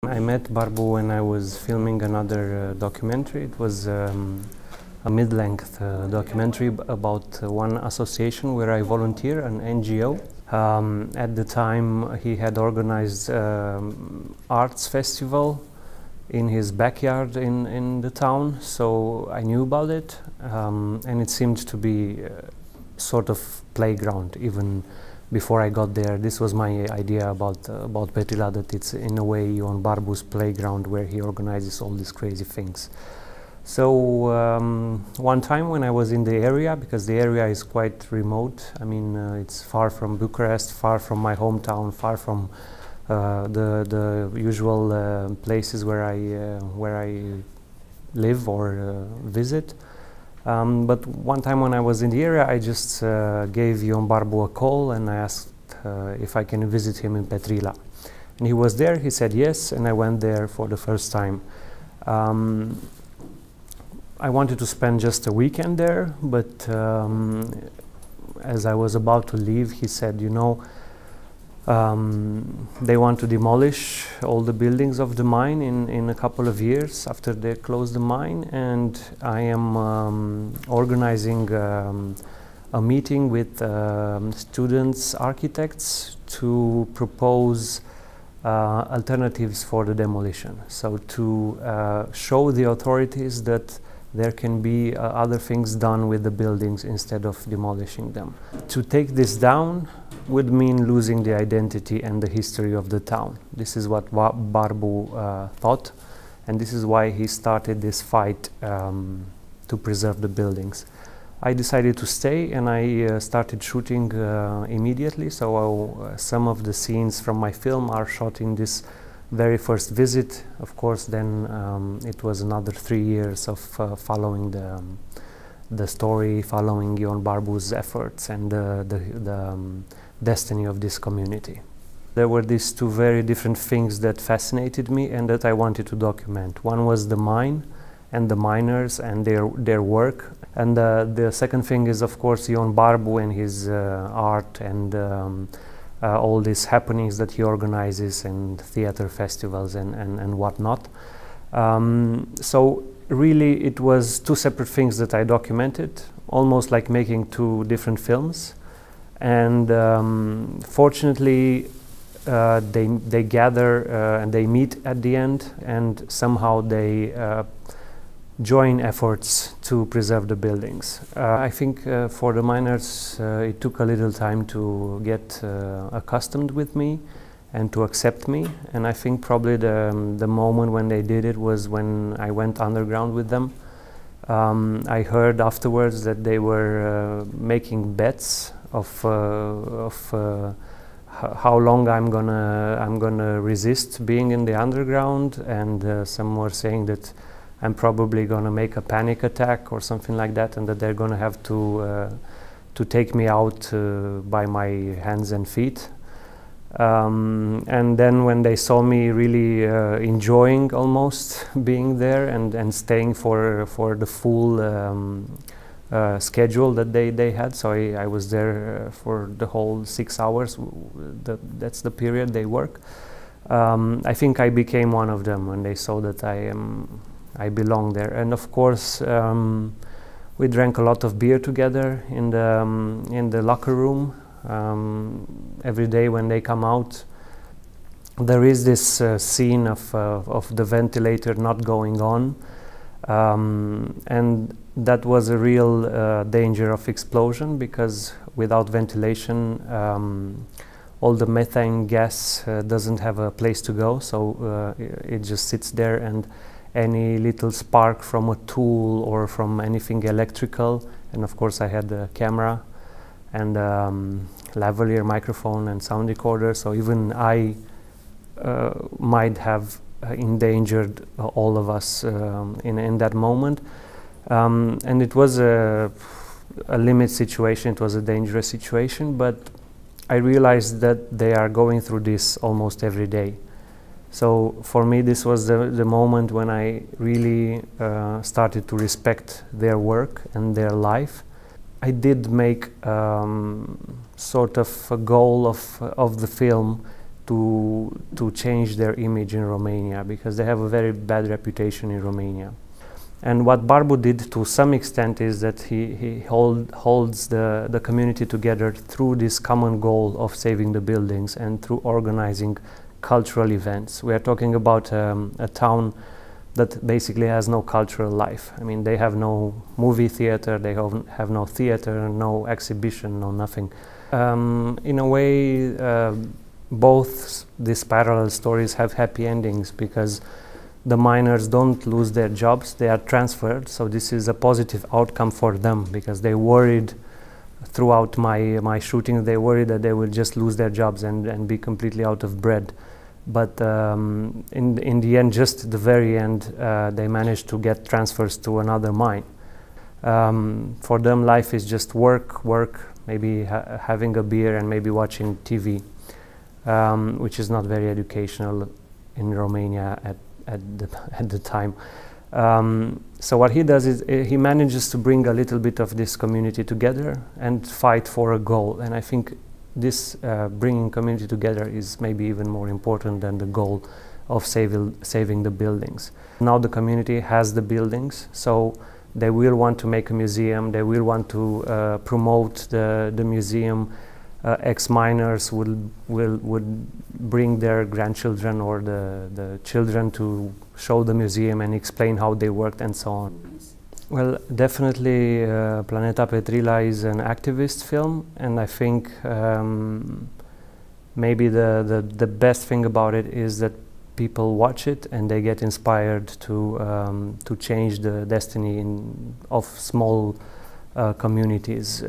I met Barbu when I was filming another documentary. It was a mid-length documentary about one association where I volunteer, an NGO. At the time he had organized arts festival in his backyard in the town, so I knew about it, and it seemed to be sort of playground even before I got there. This was my idea about Petrila, that it's in a way on Barbu's playground where he organizes all these crazy things. So one time when I was in the area, because the area is quite remote, I mean it's far from Bucharest, far from my hometown, far from the usual places where I live or visit. But one time when I was in the area, I just gave Ion Barbu a call and I asked if I can visit him in Petrila. And he was there, he said yes, and I went there for the first time. I wanted to spend just a weekend there, but as I was about to leave, he said, you know, they want to demolish all the buildings of the mine in a couple of years after they close the mine, and I am organizing a meeting with students, architects, to propose alternatives for the demolition. So to show the authorities that there can be other things done with the buildings instead of demolishing them. To take this down would mean losing the identity and the history of the town. This is what Barbu thought, and this is why he started this fight to preserve the buildings. I decided to stay, and I started shooting immediately, so some of the scenes from my film are shot in this very first visit. Of course, then it was another 3 years of following the story, following Ion Barbu's efforts and the destiny of this community. There were these two very different things that fascinated me and that I wanted to document. One was the mine and the miners and their work, and the second thing is, of course, Ion Barbu and his art and all these happenings that he organizes, and theater festivals and whatnot. So really it was two separate things that I documented, almost like making two different films. And fortunately they gather and they meet at the end, and somehow they join efforts to preserve the buildings. I think for the miners it took a little time to get accustomed with me and to accept me, and I think probably the moment when they did it was when I went underground with them. I heard afterwards that they were making bets of how long I'm gonna resist being in the underground, and some were saying that I'm probably gonna make a panic attack or something like that, and that they're gonna have to take me out by my hands and feet. And then when they saw me really enjoying almost being there and staying for the full schedule that they had, so I was there for the whole 6 hours. That's the period they work. I think I became one of them when they saw that I belong there. And of course we drank a lot of beer together in the locker room. Every day when they come out, there is this scene of the ventilator not going on, and that was a real danger of explosion, because without ventilation all the methane gas doesn't have a place to go, so it just sits there, and any little spark from a tool or from anything electrical, and of course I had a camera and lavalier microphone and sound recorder, so even I might have endangered all of us in that moment. And it was a limit situation, it was a dangerous situation, but I realized that they are going through this almost every day. So for me this was the moment when I really started to respect their work and their life. I did make sort of a goal of the film to change their image in Romania, because they have a very bad reputation in Romania. And what Barbu did to some extent is that he holds the community together through this common goal of saving the buildings and through organizing cultural events. We are talking about a town that basically has no cultural life. I mean, they have no movie theater, they have no theater, no exhibition, no nothing. In a way, both these parallel stories have happy endings, because the miners don't lose their jobs, they are transferred. So this is a positive outcome for them, because they worried throughout my shooting, they worried that they will just lose their jobs and be completely out of bread. But in the end, just at the very end, they managed to get transfers to another mine. For them, life is just work, maybe having a beer and maybe watching TV, which is not very educational in Romania at the time. So what he does is he manages to bring a little bit of this community together and fight for a goal. And I think this bringing community together is maybe even more important than the goal of saving the buildings. Now the community has the buildings, so they will want to make a museum, they will want to promote the museum. Ex-miners would bring their grandchildren or the children to show the museum and explain how they worked and so on. Well, definitely Planeta Petrila is an activist film, and I think maybe the best thing about it is that people watch it and they get inspired to change the destiny of small communities.